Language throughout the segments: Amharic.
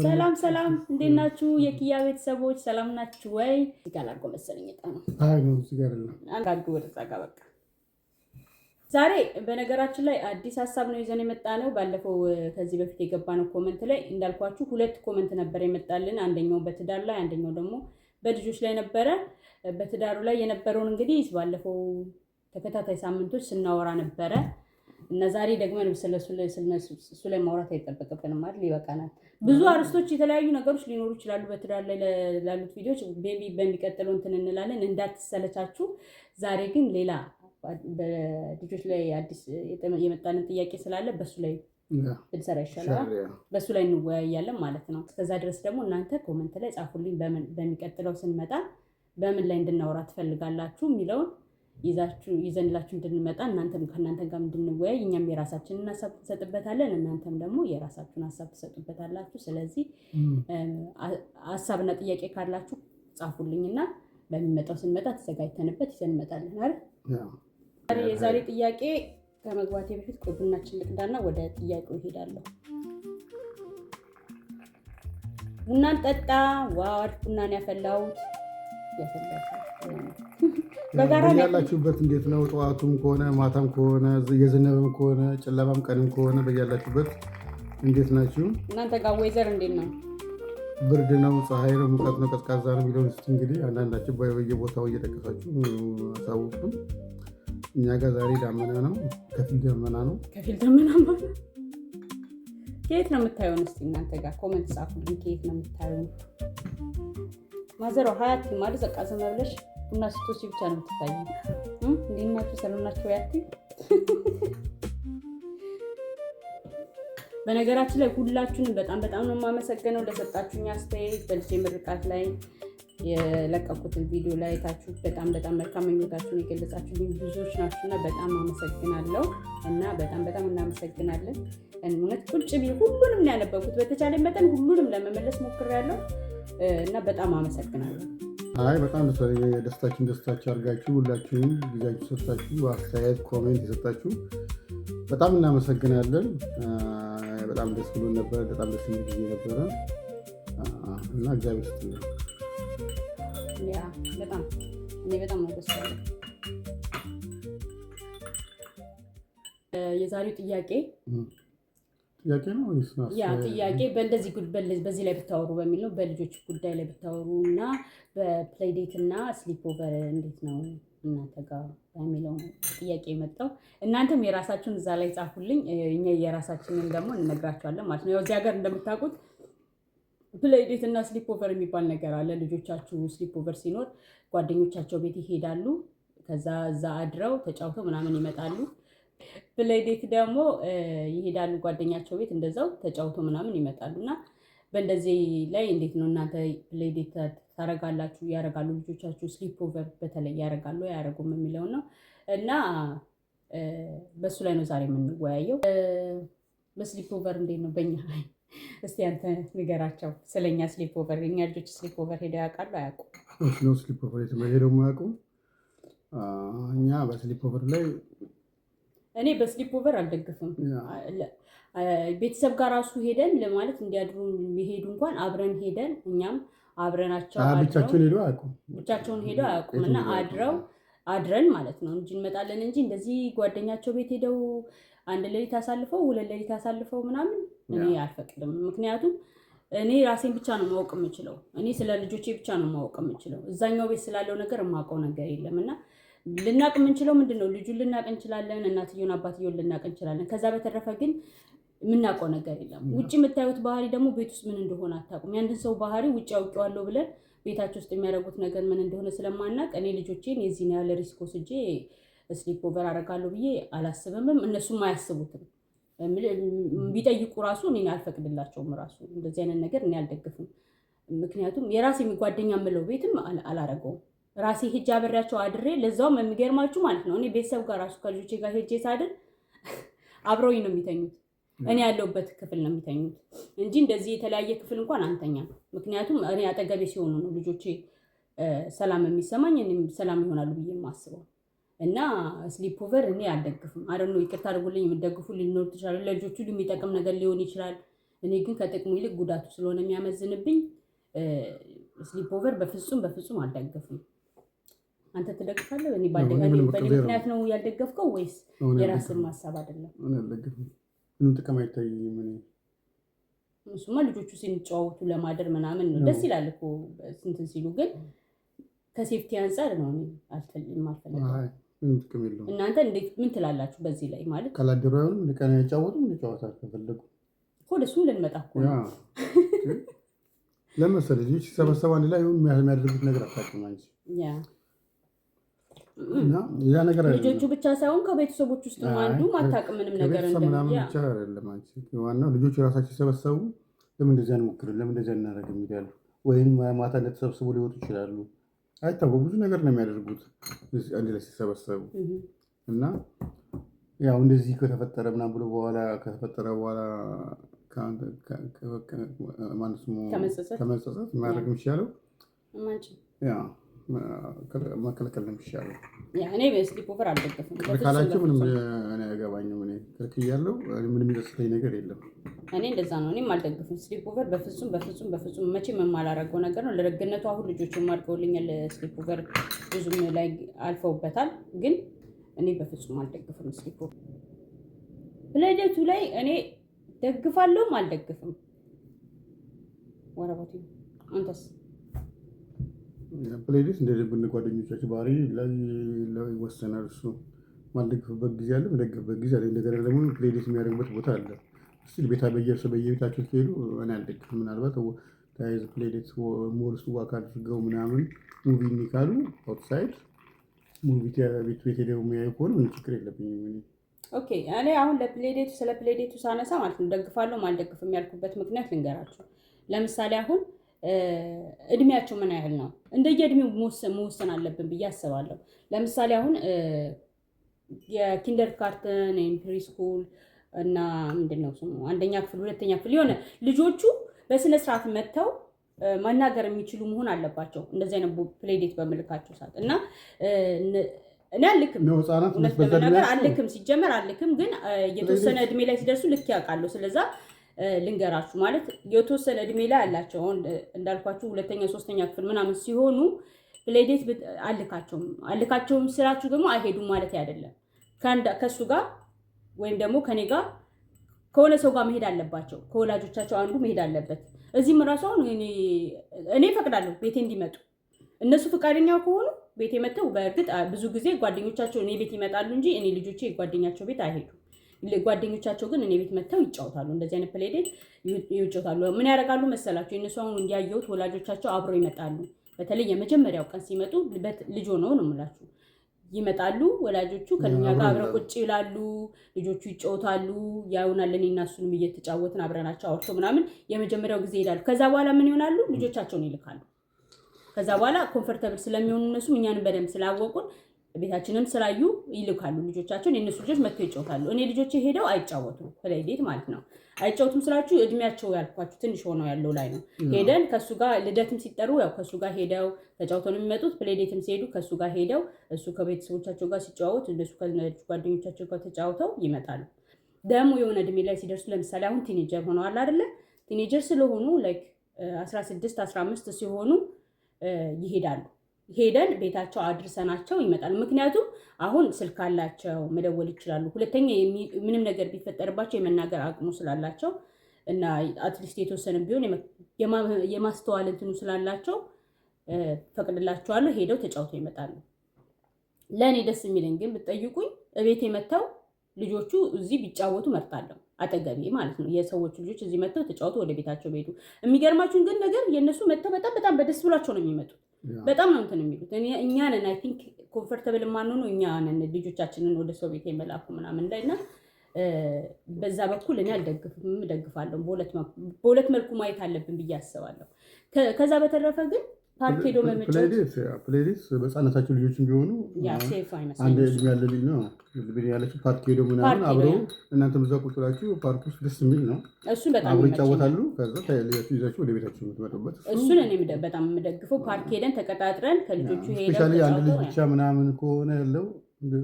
ሰላም ሰላም፣ እንዴት ናችሁ? የኪያ ቤተሰቦች ሰላም ናችሁ ወይ? ይጋላልቆ መሰለኝ እጣ ነው። አይ ነው እዚህ ጋር ነው አንጋግ ወደ ጻጋ በቃ ዛሬ በነገራችን ላይ አዲስ ሀሳብ ነው ይዘን የመጣ ነው። ባለፈው ከዚህ በፊት የገባነው ኮሜንት ላይ እንዳልኳችሁ ሁለት ኮሜንት ነበር የመጣልን። አንደኛው በትዳር ላይ፣ አንደኛው ደግሞ በልጆች ላይ ነበረ። በትዳሩ ላይ የነበረውን እንግዲህ ባለፈው ተከታታይ ሳምንቶች ስናወራ ነበረ እና ዛሬ ደግሞ እሱ ላይ ማውራት አይጠበቅብንም አይደል? ይበቃናል። ብዙ አርስቶች የተለያዩ ነገሮች ሊኖሩ ይችላሉ በትዳር ላይ ላሉት ቪዲዮዎች ቤቢ በሚቀጥለው እንትን እንላለን እንዳትሰለቻችሁ። ዛሬ ግን ሌላ በልጆች ላይ አዲስ የመጣልን ጥያቄ ስላለ በሱ ላይ ብንሰራ ይሻላል። በሱ ላይ እንወያያለን ማለት ነው። እስከዛ ድረስ ደግሞ እናንተ ኮሜንት ላይ ጻፉልኝ በሚቀጥለው ስንመጣ በምን ላይ እንድናወራ ትፈልጋላችሁ የሚለውን ይዘንላችሁ እንድንመጣ እናንተም ከእናንተ ጋር እንድንወያይ እኛም የራሳችንን ሀሳብ ትሰጥበታለን፣ እናንተም ደግሞ የራሳችሁን ሀሳብ ትሰጡበታላችሁ። ስለዚህ ሀሳብና ጥያቄ ካላችሁ ጻፉልኝና በሚመጣው ስንመጣ ተዘጋጅተንበት ይዘን እንመጣለን አይደል? የዛሬ ጥያቄ ከመግባቴ በፊት ቡናችን ልቅዳና ወደ ጥያቄው እሄዳለሁ። ቡናን ጠጣ። ዋው ቡናን ያፈላሁት በጋራ ያላችሁበት እንዴት ነው? ጠዋቱም ከሆነ ማታም ከሆነ የዝነበም ከሆነ ጨለማም ቀንም ከሆነ በያላችሁበት እንዴት ናችሁ? እናንተ ጋር ወይዘር እንዴት ነው? ብርድ ነው? ፀሐይ ነው? ሙቀት ነው? ቀዝቃዛ ነው? የሚለውን እስኪ እንግዲህ አንዳንዳችሁ በየቦታው እየጠቀሳችሁ አሳውቁም። እኛ ጋር ዛሬ ዳመና ነው፣ ከፊል ደመና ነው። ከፊል ደመና ማለት ከየት ነው የምታዩን? እስኪ እናንተ ጋር ኮሜንት ጻፉልኝ። ከየት ነው የምታዩን? ማዘሮ ሀያት ማለት ዘቃ ዝም ብለሽ ቡና ስትወስጂ ብቻ ነው የምትታየው። እንዴት ናችሁ? ሰላም ናችሁ? ያቲ በነገራችን ላይ ሁላችሁንም በጣም ነው የማመሰግነው ለሰጣችሁኝ አስተያየት። በልጄ ምርቃት ላይ የለቀቁትን ቪዲዮ ላይ አይታችሁ በጣም መልካም ምኞታችሁን የገለጻችሁልኝ ብዙዎች ናችሁና በጣም አመሰግናለሁ እና በጣም እናመሰግናለን። እውነት ቁጭ ብዬ ሁሉንም ነው ያነበብኩት። በተቻለ መጠን ሁሉንም ለመመለስ ሞክሬያለሁ እና በጣም አመሰግናለሁ። አይ በጣም ደስታችን አድርጋችሁ ሁላችሁም ጊዜያችሁ ሰጣችሁ አስተያየት ኮሜንት የሰጣችሁ በጣም እናመሰግናለን። በጣም ደስ ብሎን ነበር። በጣም ደስ የሚል ጊዜ ነበረ እና እግዚአብሔር ይስጥልን። ያ በጣም ነው ደስ ያለኝ። የዛሬው ጥያቄ ነው ወይስ ነው? ያ ጥያቄ በዚህ ላይ ብታወሩ በሚል ነው። በልጆች ጉዳይ ላይ ብታወሩ እና በፕሌይ ዴት እና ስሊፕ ኦቨር እንዴት ነው እናንተ ጋር በሚለው ጥያቄ የመጣው። እናንተም የራሳችሁን እዛ ላይ ጻፉልኝ። እኛ የራሳችንን ደግሞ እንነግራቸዋለን ማለት ነው። ያው እዚህ ሀገር እንደምታውቁት ፕሌይ ዴት እና ስሊፕ ኦቨር የሚባል ነገር አለ። ልጆቻችሁ ስሊፕ ኦቨር ሲኖር ጓደኞቻቸው ቤት ይሄዳሉ። ከዛ እዛ አድረው ተጫውተው ምናምን ይመጣሉ። ፕሌይ ዴት ደግሞ ይሄዳሉ ጓደኛቸው ቤት እንደዛው ተጫውተው ምናምን ይመጣሉ። እና በእንደዚህ ላይ እንዴት ነው እናንተ ፕሌይ ዴት ታረጋላችሁ? ያረጋሉ ልጆቻችሁ? ስሊፕ ኦቨር በተለይ ያረጋሉ ያረጉም የሚለው ነው እና በሱ ላይ ነው ዛሬ የምንወያየው። በስሊፕ ኦቨር እንዴት ነው በእኛ ላይ እስቲ አንተ ንገራቸው ስለኛ ስሊፕ ኦቨር። የኛ ልጆች ስሊፕ ኦቨር ሄደው ያውቃሉ አያውቁም? ነው ስሊፕ ኦቨር ሄደው የማያውቁም። እኛ በስሊፕ ኦቨር ላይ እኔ በስሊፕ ኦቨር አልደግፍም። ቤተሰብ ጋር ራሱ ሄደን ለማለት እንዲያድሩ ሄዱ እንኳን አብረን ሄደን እኛም አብረናቸው ብቻቸውን ሄደው አያውቁም እና አድረን ማለት ነው እንጂ እንመጣለን እንጂ እንደዚህ ጓደኛቸው ቤት ሄደው አንድ ሌሊት አሳልፈው ሁለት ሌሊት አሳልፈው ምናምን እኔ አልፈቅድም። ምክንያቱም እኔ ራሴን ብቻ ነው ማወቅ የምችለው። እኔ ስለ ልጆቼ ብቻ ነው ማወቅ የምችለው። እዛኛው ቤት ስላለው ነገር የማውቀው ነገር የለም እና ልናቅ የምንችለው ምንድነው? ልጁን ልናቅ እንችላለን፣ እናትየውን አባትየውን ልናቅ እንችላለን። ከዛ በተረፈ ግን የምናውቀው ነገር የለም። ውጭ የምታዩት ባህሪ ደግሞ ቤት ውስጥ ምን እንደሆነ አታውቁም። ያንድን ሰው ባህሪ ውጭ አውቄዋለሁ ብለን ቤታቸው ውስጥ የሚያደርጉት ነገር ምን እንደሆነ ስለማናቅ እኔ ልጆቼን የዚህን ያህል ሪስክ ወስጄ ስሊፕ ኦቨር አደርጋለሁ ብዬ አላስብምም። እነሱም አያስቡትም። ቢጠይቁ ራሱ እኔ አልፈቅድላቸውም። ራሱ እንደዚህ አይነት ነገር እኔ አልደግፍም። ምክንያቱም የራሴ ጓደኛ የምለው ቤትም አላረገውም። ራሴ ሄጄ አብሬያቸው አድሬ ለዛውም የሚገርማችሁ ማለት ነው እኔ ቤተሰብ ጋር ራሱ ከልጆቼ ጋር ሄጄ ሳድር አብረውኝ ነው የሚተኙት። እኔ ያለሁበት ክፍል ነው የሚተኙት እንጂ እንደዚህ የተለያየ ክፍል እንኳን አንተኛም። ምክንያቱም እኔ አጠገቤ ሲሆኑ ነው ልጆቼ ሰላም የሚሰማኝ፣ እኔም ሰላም ይሆናሉ ብዬ የማስበው እና ስሊፕ ኦቨር እኔ አልደግፍም። አይደል ነው ይቅርታ አድርጉልኝ። የምትደግፉ ሊኖር ይችላል። ለልጆቹ የሚጠቅም ነገር ሊሆን ይችላል። እኔ ግን ከጥቅሙ ይልቅ ጉዳቱ ስለሆነ የሚያመዝንብኝ ስሊፕ ኦቨር በፍጹም አልደግፍም። አንተ ትደግፋለህ? እኔ ምክንያት ነው ያልደገፍከው ወይስ የራስን ማሳብ አይደለም? ምንም ጥቅም አይታየኝም። እሱማ ልጆቹ ሲጫወቱ ለማደር ምናምን ነው ደስ ይላል እኮ እንትን ሲሉ፣ ግን ከሴፍቲ አንጻር ነው አልፈልግም። ምንም ጥቅም የለውም። እናንተ እንዴት ምን ትላላችሁ በዚህ ላይ? ማለት ካላደሩ አይሆንም ለቀን ያጫወቱ ይጫወታል ከፈለጉ እኮ እሱም ልንመጣ እኮ ነው። ለምሳሌ ልጆች ሲሰበሰቡ አንድ ላይ የሚያደርጉት ነገር አታውቅም አንቺ። ያ ነገር ልጆቹ ብቻ ሳይሆን ከቤተሰቦች ውስጥ አንዱ ማታውቅም ምንም ነገር ምናምን ብቻ አይደለም አንቺ። ዋናው ልጆቹ ራሳቸው ሲሰበሰቡ ለምን እንደዚህ አንሞክርም፣ ለምን እንደዚህ አናደርግም ይላሉ። ወይም ማታ እንደተሰብስቡ ሊወጡ ይችላሉ። አይታወቅም። ብዙ ነገር ነው የሚያደርጉት አንድ ላይ ሲሰበሰቡ እና ያው እንደዚህ ከተፈጠረ ምናምን ብሎ ከተፈጠረ በኋላ ከመጸጸት ማድረግ የሚሻለው መከልከል ነው የሚሻለው። እኔ በስሊፕ ኦቨር አልደገፍም ካላቸው ምንም አይገባኝም። እኔ ከልክያለሁ። ምንም የሚደርስልኝ ነገር የለም። እኔ እንደዛ ነው። እኔም አልደግፍም ስሊፕ ኦቨር በፍጹም መቼም የማላደርገው ነገር ነው። ለረግነቱ አሁን ልጆችም አድርገውልኛል። ስሊፕ ኦቨር ብዙም ላይ አልፈውበታል። ግን እኔ በፍጹም አልደግፍም ስሊፕ ኦቨር። ፕሌዴቱ ላይ እኔ ደግፋለሁም አልደግፍም። ወረባቱ አንተስ? ፕሌሊስት እንደ ልብ ጓደኞቻችን ባህሪ ላይ ይወሰናል። እሱ ማልደግፍበት ጊዜ አለ፣ መደግፍበት ጊዜ አለ። እንደገና ደግሞ ፕሌሊስት የሚያደርጉበት ቦታ አለ። እስቲ በየቤታቸው ሲሄዱ እኔ አልደግፍም። ምናልባት ተያይዘ ፕሌሊስት ሞል ውስጥ ዋክ አድርገው ምናምን ሙቪ የሚካሉ አውትሳይድ ሙቪ ቤት ሄደው የሚያዩ ከሆነ ምን ችግር የለብኝም። ኦኬ እኔ አሁን ስለ ፕሌዴቱ ሳነሳ ማለት ነው ደግፋለሁ አልደግፍም ያልኩበት ምክንያት ልንገራቸው። ለምሳሌ አሁን እድሜያቸው ምን ያህል ነው? እንደየእድሜው መወሰን አለብን ብዬ አስባለሁ። ለምሳሌ አሁን የኪንደርጋርተን ፕሪስኩል እና ምንድነው ስሙ አንደኛ ክፍል ሁለተኛ ክፍል የሆነ ልጆቹ በስነ ስርዓት መጥተው መናገር የሚችሉ መሆን አለባቸው። እንደዚህ አይነት ፕሌዴት በመልካቸው ሰዓት እና እኔ አልክም ነው አልክም ሲጀመር አልክም፣ ግን የተወሰነ እድሜ ላይ ሲደርሱ ልክ ያውቃሉ። ስለዛ ልንገራችሁ ማለት የተወሰነ እድሜ ላይ አላቸው። እንዳልኳችሁ ሁለተኛ ሶስተኛ ክፍል ምናምን ሲሆኑ ፕሌዴት አልካቸውም ስራችሁ ደግሞ አይሄዱም ማለት አይደለም። ከሱ ጋር ወይም ደግሞ ከኔ ጋር ከሆነ ሰው ጋር መሄድ አለባቸው። ከወላጆቻቸው አንዱ መሄድ አለበት። እዚህም ራሱ አሁን እኔ እፈቅዳለሁ ቤቴ እንዲመጡ። እነሱ ፈቃደኛ ከሆኑ ቤቴ መጥተው፣ በእርግጥ ብዙ ጊዜ ጓደኞቻቸው እኔ ቤት ይመጣሉ እንጂ እኔ ልጆቼ ጓደኛቸው ቤት አይሄዱም። ጓደኞቻቸው ግን እኔ ቤት መጥተው ይጫወታሉ። እንደዚህ አይነት ፕሌዴት ይጫወታሉ። ምን ያደርጋሉ መሰላቸው? እነሱ አሁን እንዲያየሁት ወላጆቻቸው አብረው ይመጣሉ። በተለይ የመጀመሪያው ቀን ሲመጡ ልጅ ሆነው ነው የምላችሁ ይመጣሉ። ወላጆቹ ከኛ ጋር አብረው ቁጭ ይላሉ። ልጆቹ ይጫወታሉ። ያውናል እኔ እና እሱንም እየተጫወትን አብረናቸው አውርቶ ምናምን የመጀመሪያው ጊዜ ይሄዳሉ። ከዛ በኋላ ምን ይሆናሉ? ልጆቻቸውን ይልካሉ። ከዛ በኋላ ኮምፎርታብል ስለሚሆኑ እነሱም እኛንም በደንብ ስላወቁን ቤታችንን ስላዩ ይልካሉ ልጆቻቸውን። የእነሱ ልጆች መጥተው ይጫወታሉ። እኔ ልጆቼ ሄደው አይጫወቱም። ፕሌዴት ማለት ነው። አይጫወቱም ስላችሁ እድሜያቸው ያልኳችሁ ትንሽ ሆነው ያለው ላይ ነው። ሄደን ከሱ ጋር ልደትም ሲጠሩ ያው ከሱ ጋር ሄደው ተጫውተው ነው የሚመጡት። ፕሌዴትም ሲሄዱ ከሱ ጋር ሄደው እሱ ከቤተሰቦቻቸው ጋር ሲጫወት እነሱ ከጓደኞቻቸው ጋር ተጫውተው ይመጣሉ። ደግሞ የሆነ እድሜ ላይ ሲደርሱ ለምሳሌ አሁን ቲኔጀር ሆነዋል አይደለ? ቲኔጀር ስለሆኑ ላይክ 16 15 ሲሆኑ ይሄዳሉ። ሄደን ቤታቸው አድርሰናቸው ይመጣሉ። ምክንያቱም አሁን ስልክ አላቸው፣ መደወል ይችላሉ። ሁለተኛ ምንም ነገር ቢፈጠርባቸው የመናገር አቅሙ ስላላቸው እና አትሊስት የተወሰነ ቢሆን የማስተዋል እንትኑ ስላላቸው ፈቅድላቸዋለሁ። ሄደው ተጫውተው ይመጣሉ። ለእኔ ደስ የሚለኝ ግን ብትጠይቁኝ እቤቴ መጥተው ልጆቹ እዚህ ቢጫወቱ መርጣለሁ። አጠገቤ ማለት ነው። የሰዎቹ ልጆች እዚህ መጥተው ተጫውተው ወደ ቤታቸው ቢሄዱ። የሚገርማችሁን ግን ነገር የእነሱ መጥተው በጣም በደስ ብሏቸው ነው የሚመጡት። በጣም ነው እንትን የሚሉት። እኛ ነን አይ ቲንክ ኮምፎርታብል ማንሆኑ እኛ ነን ልጆቻችንን ወደ ሰው ቤት የመላኩ ምናምን ላይ እና በዛ በኩል እኔ አልደግፍም፣ እደግፋለሁ። በሁለት መልኩ ማየት አለብን ብዬ አስባለሁ። ከዛ በተረፈ ግን ፓርክ ሄዶ መመጫወት ፕሌሊስት በህፃነታቸው ልጆችን ቢሆኑ አንድ እድሜ ያለ ልጅ ነው ያለችው ፓርክ ሄዶ ምናምን አብሮ እናንተ በዛ ቁጭ ብላችሁ ፓርክ ውስጥ ደስ የሚል ነው። እሱን በጣም አብሮ ይጫወታሉ። ከዛ ተያይዛችሁ ይዛችሁ ወደ ቤታችሁ የምትመጡበት እሱን እኔ በጣም የምደግፈው ፓርክ ሄደን ተቀጣጥረን ከልጆቹ ሄደን ስፔሻሊ አንድ ልጅ ብቻ ምናምን ከሆነ ያለው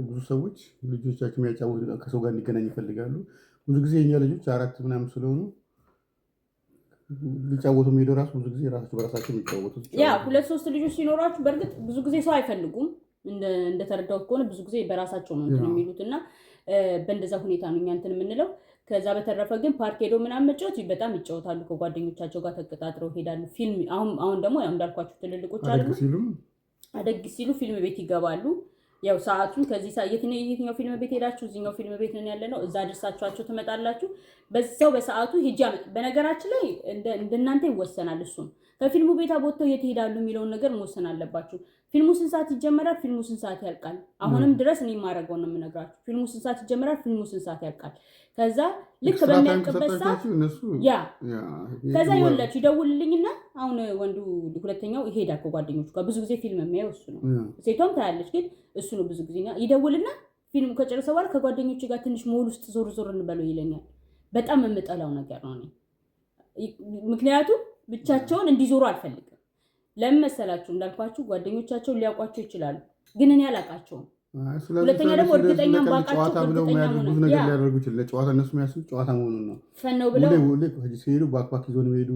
ብዙ ሰዎች ልጆቻቸው የሚያጫወቱ ከሰው ጋር እንዲገናኝ ይፈልጋሉ። ብዙ ጊዜ የኛ ልጆች 4 ምናምን ስለሆኑ ሊጫወቱ የሚሄደው ራሱ ብዙ ጊዜ ራሳቸው በራሳቸው የሚጫወቱት ያ 2-3 ልጆች ሲኖራችሁ በእርግጥ ብዙ ጊዜ ሰው አይፈልጉም። እንደተረዳሁት ከሆነ ብዙ ጊዜ በራሳቸው ነው እንትን የሚሉት እና በእንደዛ ሁኔታ ነው እኛ እንትን የምንለው። ከዛ በተረፈ ግን ፓርክ ሄዶ ምናምን መጫወት በጣም ይጫወታሉ። ከጓደኞቻቸው ጋር ተቀጣጥረው ሄዳሉ። ፊልም አሁን ደግሞ እንዳልኳችሁ ትልልቆች አሉ አደግ ሲሉ ፊልም ቤት ይገባሉ። ያው ሰዓቱን ከዚህ የትኛው ፊልም ቤት ሄዳችሁ እዚህኛው ፊልም ቤት ነን ያለ ነው እዛ ደርሳችኋቸው ትመጣላችሁ። በዛው በሰዓቱ ሂጃ። በነገራችን ላይ እንደናንተ ይወሰናል። እሱም ከፊልሙ ቤታ ቦታው የት ሄዳሉ የሚለውን ነገር መወሰን አለባችሁ። ፊልሙ ስንት ሰዓት ይጀመራል? ፊልሙ ስንት ሰዓት ያልቃል? አሁንም ድረስ እኔ የማደርገው ነው የምነግራችሁ። ፊልሙ ስንት ሰዓት ይጀመራል? ፊልሙ ስንት ሰዓት ያልቃል? ከዛ ልክ በሚያልቅበት ሰዓት ከዛ ይወላችሁ ይደውልልኝና አሁን ወንዱ ሁለተኛው ይሄዳል ከጓደኞቹ ጋር። ብዙ ጊዜ ፊልም የሚያየው እሱ ነው። ሴቷም ታያለች፣ ግን እሱ ነው ብዙ ጊዜ ይደውልና ፊልሙ ከጨረሰ በኋላ ከጓደኞቹ ጋር ትንሽ ሞል ውስጥ ዞር እንበለው ይለኛል። በጣም የምጠላው ነገር ነው እኔ። ምክንያቱም ብቻቸውን እንዲዞሩ አልፈልግም። ለምን መሰላችሁ? እንዳልኳችሁ ጓደኞቻቸውን ሊያውቋቸው ይችላሉ፣ ግን እኔ አላውቃቸውም። ሁለተኛ ደግሞ እርግጠኛ ባቃቸው እርግጠኛ ነው ነገር ሊያደርጉ ይችላል። ጨዋታ እነሱ የሚያስቡት ጨዋታ መሆኑን ነው። ፈነው ብለው ሲሄዱ ባክባክ ይዞ ነው ሄዱ።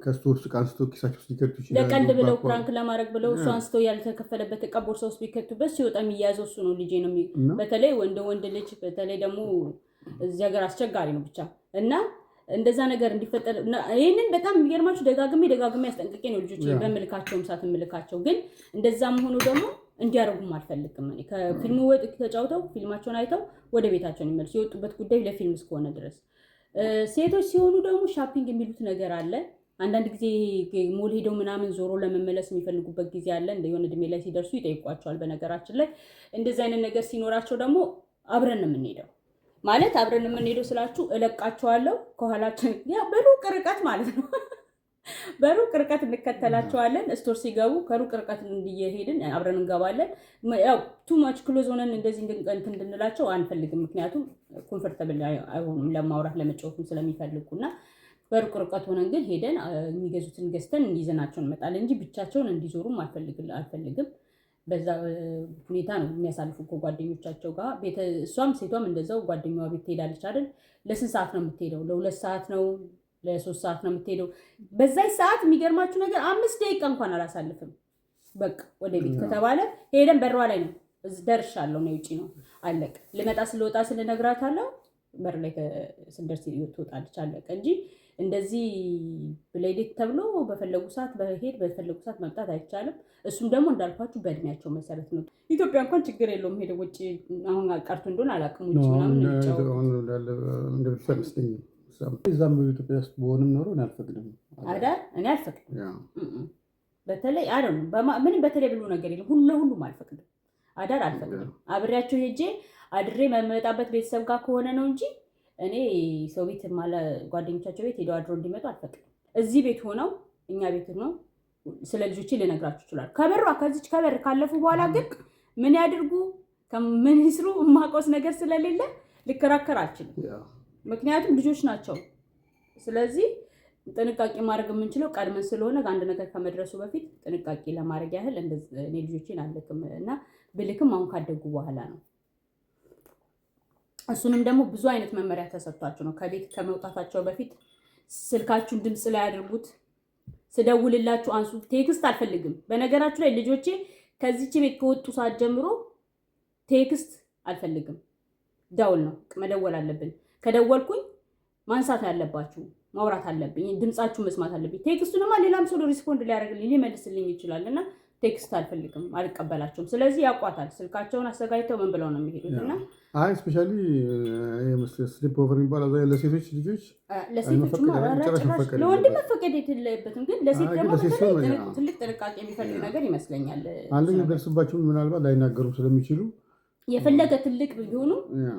ከስቶር ውስጥ አንስቶ ኪሳቸው ውስጥ ሊከቱ ይችላል። ለቀልድ ብለው ፕራንክ ለማድረግ ብለው እሱ አንስቶ ያልተከፈለበት ዕቃ ቦርሳ ውስጥ ቢከቱበት ሲወጣ የሚያዘው እሱ ነው። ልጄ ነው። በተለይ ወንድ ልጅ በተለይ ደግሞ እዚህ ሀገር አስቸጋሪ ነው ብቻ እና እንደዛ ነገር እንዲፈጠር ይሄንን በጣም የሚገርማችሁ ደጋግሜ አስጠንቅቄ ነው ልጆች በመልካቸውም ሰዓት ምልካቸው። ግን እንደዛም ሆኖ ደግሞ እንዲያረጉም አልፈልግም። እኔ ከፊልሙ ወጥ ተጫውተው ፊልማቸውን አይተው ወደ ቤታቸው ይመልሱ። የወጡበት ጉዳይ ለፊልም እስከሆነ ድረስ። ሴቶች ሲሆኑ ደግሞ ሻፒንግ የሚሉት ነገር አለ። አንዳንድ ጊዜ ሞል ሄደው ምናምን ዞሮ ለመመለስ የሚፈልጉበት ጊዜ አለ። እንደ የሆነ እድሜ ላይ ሲደርሱ ይጠይቋቸዋል። በነገራችን ላይ እንደዚህ አይነት ነገር ሲኖራቸው ደግሞ አብረን ነው የምንሄደው። ማለት አብረን የምንሄደው ስላችሁ እለቃቸዋለሁ ከኋላችን በሩቅ ርቀት ማለት ነው። በሩቅ ርቀት እንከተላቸዋለን። ስቶር ሲገቡ ከሩቅ ርቀት እንዲሄድን አብረን እንገባለን። ያው ቱ ማች ክሎዝ ሆነን እንደዚህ እንድንላቸው አንፈልግም። ምክንያቱም ኮምፎርታብል አይሆኑም ለማውራት ለመጫወትም ስለሚፈልጉና በሩቅ ርቀት ሆነን ግን ሄደን የሚገዙትን ገዝተን እንዲዘናቸው እንመጣለን እንጂ ብቻቸውን እንዲዞሩም አልፈልግም። በዛ ሁኔታ ነው የሚያሳልፉ ከጓደኞቻቸው ጋር። እሷም ሴቷም እንደዛው ጓደኛዋ ቤት ትሄዳለች አይደል? ለስንት ሰዓት ነው የምትሄደው? ለ2 ሰዓት ነው ለ3 ሰዓት ነው የምትሄደው። በዛይ ሰዓት የሚገርማችሁ ነገር 5 ደቂቃ እንኳን አላሳልፍም። በቃ ወደ ቤት ከተባለ ሄደን በሯ ላይ ነው ደርሻለሁ ነው ውጪ ነው አለቀ። ልመጣ ስለወጣ ስለነግራታለሁ በር ላይ ስንደርስ ትወጣለች አለቀ እንጂ እንደዚህ ብሌዲት ተብሎ በፈለጉ ሰዓት በፈለጉ ሰዓት መምጣት አይቻልም። እሱም ደግሞ እንዳልኳችሁ በእድሜያቸው መሰረት ነው። ኢትዮጵያ እንኳን ችግር የለውም ሄደው ውጭ አሁን ቀርቶ እንደሆነ አላውቅም። ውጭ ምናምን እዛም በኢትዮጵያ ውስጥ በሆንም ኖሮ እኔ አልፈቅድም እኔ አልፈቅድም። በተለይ ምንም በተለይ ብሎ ነገር የለም። ሁሉም አልፈቅድም። አዳር አልፈቅድም። አብሬያቸው ሄጄ አድሬ መመጣበት ቤተሰብ ጋር ከሆነ ነው እንጂ እኔ ሰው ቤት ጓደኞቻቸው ቤት ሄደው አድሮ እንዲመጡ አልፈቅድም። እዚህ ቤት ሆነው እኛ ቤት ነው ስለ ልጆቼ ልነግራችሁ ይችላል። ከዚች ከበር ካለፉ በኋላ ግን ምን ያድርጉ ምን ይስሩ የማውቀውስ ነገር ስለሌለ ልከራከር አልችልም። ምክንያቱም ልጆች ናቸው። ስለዚህ ጥንቃቄ ማድረግ የምንችለው ቀድመን ስለሆነ አንድ ነገር ከመድረሱ በፊት ጥንቃቄ ለማድረግ ያህል እኔ ልጆቼን አልልክም እና ብልክም አሁን ካደጉ በኋላ ነው። እሱንም ደግሞ ብዙ አይነት መመሪያ ተሰጥቷቸው ነው። ከቤት ከመውጣታቸው በፊት ስልካችሁን ድምፅ ላይ አድርጉት፣ ስደውልላችሁ አንሱ። ቴክስት አልፈልግም። በነገራችሁ ላይ ልጆቼ ከዚች ቤት ከወጡ ሰዓት ጀምሮ ቴክስት አልፈልግም። ደውል ነው መደወል አለብን። ከደወልኩኝ ማንሳት ያለባችሁ ማውራት አለብኝ። ድምጻችሁ መስማት አለብኝ። ቴክስቱንማ ሌላም ሰው ሪስፖንድ ሊያደርግልኝ ሊመልስልኝ ይችላል እና ቴክስት አልፈልግም፣ አልቀበላቸውም። ስለዚህ ያቋታል። ስልካቸውን አዘጋጅተው ምን ብለው ነው የሚሄዱት? እና ስፔሻሊ ስሊፕ ኦቨር የሚባለው ለሴቶች ልጆች ለወንድ መፈቀድ የለበትም፣ ግን ለሴት ደግሞ ትልቅ ጥንቃቄ የሚፈልግ ነገር ይመስለኛል። አንደኛ ደርስባቸው ምናልባት ላይናገሩ ስለሚችሉ የፈለገ ትልቅ ቢሆኑ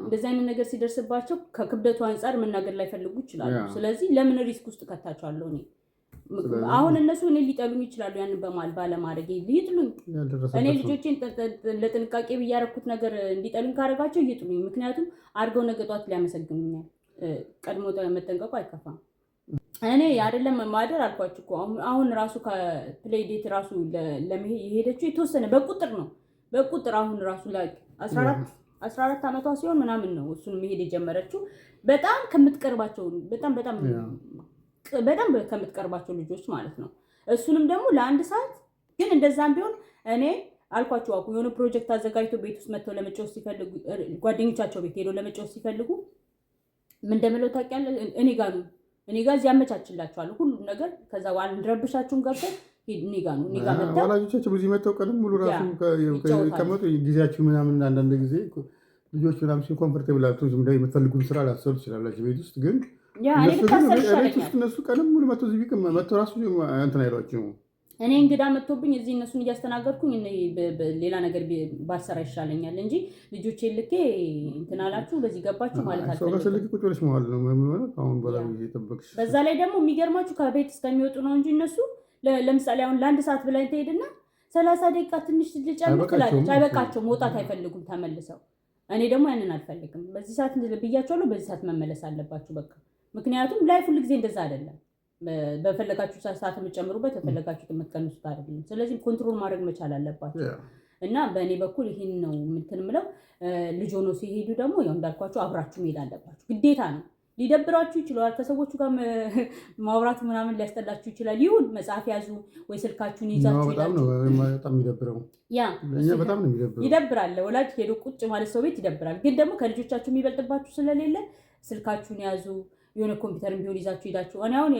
እንደዚህ አይነት ነገር ሲደርስባቸው ከክብደቱ አንጻር መናገር ላይፈልጉ ይችላሉ። ስለዚህ ለምን ሪስክ ውስጥ ከታቸዋለሁ እኔ? አሁን እነሱ እኔ ሊጠሉኝ ይችላሉ። ያንን ባለማድረግ ይጥሉኝ። እኔ ልጆቼን ለጥንቃቄ ብያረኩት ነገር እንዲጠሉኝ ካደረጋቸው ይጥሉኝ። ምክንያቱም አድርገው ነገ ጧት ሊያመሰግኑኛል። ቀድሞ መጠንቀቁ አይከፋም። እኔ አይደለም ማደር አልኳችሁ እኮ አሁን ራሱ ከፕሌይ ዴት ራሱ ለመሄድ የሄደችው የተወሰነ በቁጥር ነው። በቁጥር አሁን ራሱ ላይ 14 ዓመቷ ሲሆን ምናምን ነው እሱን መሄድ የጀመረችው። በጣም ከምትቀርባቸው በጣም በደንብ ከምትቀርባቸው ልጆች ማለት ነው። እሱንም ደግሞ ለአንድ ሰዓት ግን እንደዛም ቢሆን እኔ አልኳቸው አኩ የሆነ ፕሮጀክት አዘጋጅቶ ቤት ውስጥ መጥተው ለመጫወት ሲፈልጉ ጓደኞቻቸው ቤት ሄደው ለመጫወት ሲፈልጉ ምን እንደምለው ታውቂያለሽ? እኔ ጋር እዚህ ያመቻችላቸዋለሁ ሁሉም ነገር። ከዛ በኋላ እንድረብሻችሁም ገብተው እኔ ጋር መጥተው ወላጆቻቸው በዚህ መጥተው ቀንም ሙሉ ራሱ ከመጡ ጊዜያችሁ ምናምን አንዳንድ ጊዜ ልጆች ምናምን ሲሆን ኮምፎርቴብል አቶ የምትፈልጉን ስራ ላትሰሩ ትችላላችሁ ቤት ውስጥ ግን ቤት ውስጥ እነሱ ቀንም ሙሉ መጥተው ራሱ እንትን አይሏቸውም። እኔ እንግዳ መጥቶብኝ እዚህ እነሱን እያስተናገድኩኝ ሌላ ነገር ባልሰራ ይሻለኛል እንጂ ልጆቼ ልኬ እንትን አላችሁ በዚህ ገባችሁ ማለት አልፈልግም። በዛ ላይ ደግሞ የሚገርማችሁ ከቤት እስከሚወጡ ነው እንጂ እነሱ ለምሳሌ አሁን ለአንድ ሰዓት ብላኝ ትሄድና 30 ደቂቃ ትንሽ ልጨምር ትላለች። አይበቃቸውም፣ መውጣት አይፈልጉም ተመልሰው። እኔ ደግሞ ያንን አልፈልግም። በዚህ ሰዓት ብያቸዋለሁ፣ በዚህ ሰዓት መመለስ አለባችሁ በቃ። ምክንያቱም ላይፍ ሁሉ ጊዜ እንደዛ አይደለም። በፈለጋችሁ ሰዓት የምትጨምሩበት በፈለጋችሁ የምትቀንሱት አይደለም። ስለዚህ ኮንትሮል ማድረግ መቻል አለባችሁ እና በእኔ በኩል ይህን ነው እንትን የምለው። ልጅ ሆኖ ሲሄዱ ደግሞ ያው እንዳልኳችሁ አብራችሁ መሄድ አለባችሁ፣ ግዴታ ነው። ሊደብራችሁ ይችላል፣ ከሰዎቹ ጋር ማውራት ምናምን ሊያስጠላችሁ ይችላል። ይሁን መጽሐፍ ያዙ ወይ ስልካችሁን ይዛችሁ በጣም ይደብረው በጣም ነው ይደብራል። ወላጅ ሄዶ ቁጭ ማለት ሰው ቤት ይደብራል። ግን ደግሞ ከልጆቻችሁ የሚበልጥባችሁ ስለሌለ ስልካችሁን ያዙ። የሆነ ኮምፒውተር ቢሆን ይዛችሁ ሄዳችሁ። እኔ አሁን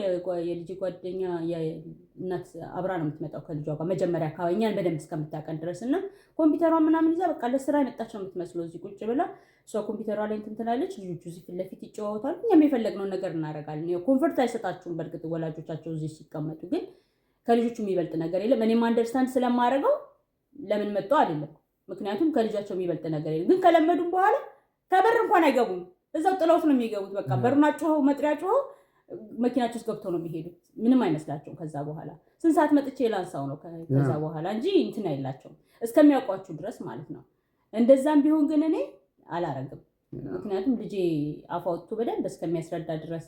የልጅ ጓደኛ የእናት አብራ ነው የምትመጣው ከልጇ ጋር መጀመሪያ አካባቢ እኛን በደንብ እስከምታውቀን ድረስ እና ኮምፒውተሯን ምናምን ይዛ በቃ ለስራ የመጣች ነው የምትመስለው። እዚህ ቁጭ ብላ እሷ ኮምፒውተሯ ላይ እንትን ትላለች፣ ልጆቹ እዚህ ፊት ለፊት ይጫወታሉ። እኛም የፈለግነውን ነገር እናደርጋለን። ኮንፈርት አይሰጣችሁም በእርግጥ ወላጆቻቸው እዚህ ሲቀመጡ፣ ግን ከልጆቹ የሚበልጥ ነገር የለም። እኔም አንደርስታንድ ስለማደርገው ለምን መጡ አይደለም፣ ምክንያቱም ከልጃቸው የሚበልጥ ነገር የለም። ግን ከለመዱም በኋላ ከበር እንኳን አይገቡም፣ እዛው ጥለውት ነው የሚገቡት። በቃ በሩን ጮኸው መጥሪያ ጮኸው መኪናቸው ውስጥ ገብተው ነው የሚሄዱት። ምንም አይመስላቸውም። ከዛ በኋላ ስንት ሰዓት መጥቼ ላንሳው ነው ከዛ በኋላ እንጂ እንትን አይላቸውም እስከሚያውቋችሁ ድረስ ማለት ነው። እንደዛም ቢሆን ግን እኔ አላረግም። ምክንያቱም ልጄ አፍ አውጥቶ በደንብ እስከሚያስረዳ ድረስ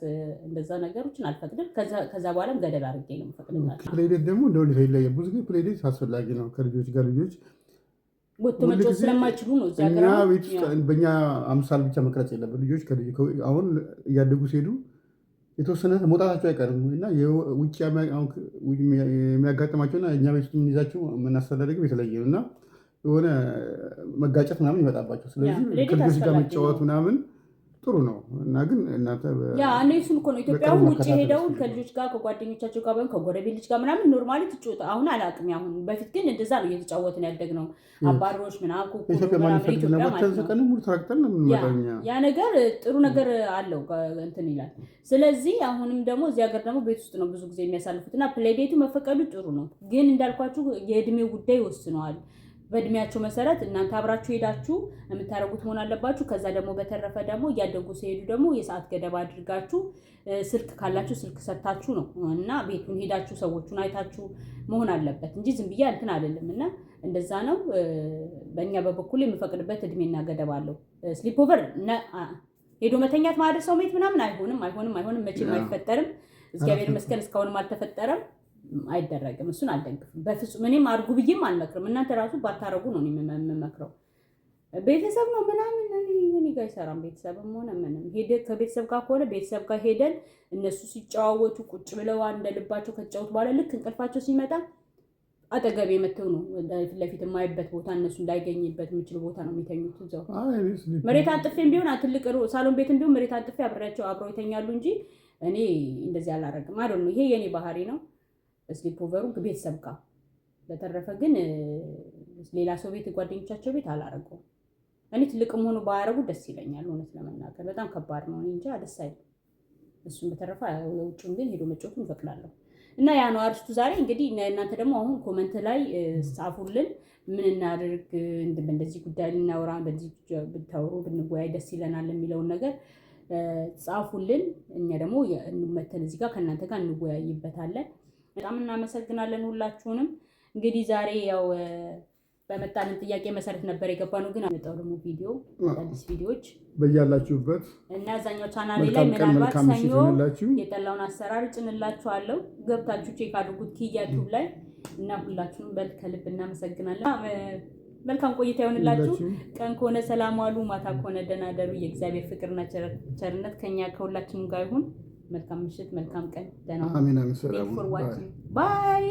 እንደዛ ነገሮችን አልፈቅድም። ከዛ በኋላም ገደል አድርጌ ነው የምፈቅድላቸው። ፕሌይዴት ደግሞ እንደ ሁኔታ ይለያል። ብዙ ጊዜ ፕሌይዴት አስፈላጊ ነው ከልጆች ጋር ልጆች ወጥቶ መጫወት ስለማይችሉ ነው። እዚያ ጋር በእኛ አምሳል ብቻ መቅረጽ የለብን። ልጆች አሁን እያደጉ ሲሄዱ የተወሰነ መውጣታቸው አይቀርም እና ውጭ የሚያጋጥማቸውና እኛ ቤት ውስጥ የምንይዛቸው የምናስተዳደግ የተለየ ነው እና የሆነ መጋጨት ምናምን ይመጣባቸው። ስለዚህ ከልጆች ጋር መጫወት ምናምን ጥሩ ነው እና ግን እናንተ እሱን እኮ ነው ኢትዮጵያ ውጭ ሄደው ከልጆች ጋር ከጓደኞቻቸው ጋር ወይም ከጎረቤት ልጅ ጋር ምናምን ኖርማሊ ትጫወት። አሁን አላውቅም። አሁን በፊት ግን እንደዛ ነው እየተጫወትን ያደግነው። አባሮች ምናምን ያ ነገር ጥሩ ነገር አለው እንትን ይላል። ስለዚህ አሁንም ደግሞ እዚህ ሀገር ደግሞ ቤት ውስጥ ነው ብዙ ጊዜ የሚያሳልፉት እና ፕሌይዴቱ መፈቀዱ ጥሩ ነው። ግን እንዳልኳችሁ የእድሜው ጉዳይ ይወስነዋል። በእድሜያቸው መሰረት እናንተ አብራችሁ ሄዳችሁ የምታደርጉት መሆን አለባችሁ። ከዛ ደግሞ በተረፈ ደግሞ እያደጉ ሲሄዱ ደግሞ የሰዓት ገደብ አድርጋችሁ ስልክ ካላችሁ ስልክ ሰጥታችሁ ነው እና ቤቱን ሄዳችሁ ሰዎቹን አይታችሁ መሆን አለበት እንጂ ዝም ብዬ እንትን አይደለም እና እንደዛ ነው። በእኛ በበኩል የምፈቅድበት እድሜና ገደብ አለው። ስሊፕ ኦቨር ሄዶ መተኛት ማድረግ ሰው ቤት ምናምን አይሆንም፣ መቼም አይፈጠርም። እግዚአብሔር ይመስገን እስካሁንም አልተፈጠረም። አይደረግም። እሱን አልደግፍም በፍጹም። እኔም አድርጉ ብዬም አልመክርም። እናንተ ራሱ ባታረጉ ነው የምመክረው። ቤተሰብ ነው ምናምን እኔ ጋር አይሰራም። ቤተሰብም ሆነ ምንም ከቤተሰብ ጋር ከሆነ ቤተሰብ ጋር ሄደን እነሱ ሲጫዋወቱ ቁጭ ብለው እንደ ልባቸው ከተጫወቱ በኋላ ልክ እንቅልፋቸው ሲመጣ አጠገቤ መተው ነው ፊት ለፊት የማይበት ቦታ እነሱ እንዳይገኝበት የሚችል ቦታ ነው የሚተኙት። እዛው መሬት አንጥፌም ቢሆን ትልቅ ሳሎን ቤትም ቢሆን መሬት አንጥፌ አብሬያቸው አብረው ይተኛሉ እንጂ እኔ እንደዚህ አላረግም። አይደል ነው ይሄ የኔ ባህሪ ነው። ስሊፕ ኦቨሩ ቤተሰብ ጋር። በተረፈ ግን ሌላ ሰው ቤት ጓደኞቻቸው ቤት አላረገውም። እኔ ትልቅም ሆኖ ባያረጉ ደስ ይለኛል። እውነት ለመናገር በጣም ከባድ ነው እንጂ ደስ አይልም። እሱን በተረፈ ውጭም ግን ሄዶ መጫወቱን እፈቅዳለሁ እና ያ ነው አርስቱ ዛሬ። እንግዲህ እናንተ ደግሞ አሁን ኮመንት ላይ ጻፉልን፣ ምን እናድርግ፣ እንደዚህ ጉዳይ ልናወራ፣ በዚህ ብታወሩ ብንወያይ ደስ ይለናል የሚለውን ነገር ጻፉልን። እኛ ደግሞ እንመተን እዚህ ጋር ከእናንተ ጋር እንወያይበታለን። በጣም እናመሰግናለን ሁላችሁንም። እንግዲህ ዛሬ ያው በመጣልን ጥያቄ መሰረት ነበር የገባነው፣ ግን አመጣው ደግሞ ቪዲዮ አዲስ ቪዲዮዎች በያላችሁበት እና አዛኛው ቻናሌ ላይ ምናልባት ሰኞ የጠላውን አሰራር ጭንላችኋለሁ። ገብታችሁ ቼክ አድርጉት ኪያቱብ ላይ እና ሁላችሁንም ከልብ እናመሰግናለን። መልካም ቆይታ ይሆንላችሁ። ቀን ከሆነ ሰላም ዋሉ፣ ማታ ከሆነ ደህና ደሩ። የእግዚአብሔር ፍቅርና ቸርነት ከኛ ከሁላችንም ጋር ይሁን። መልካም ምሽት፣ መልካም ቀን። ደህና አሜን። ሰላም ባይ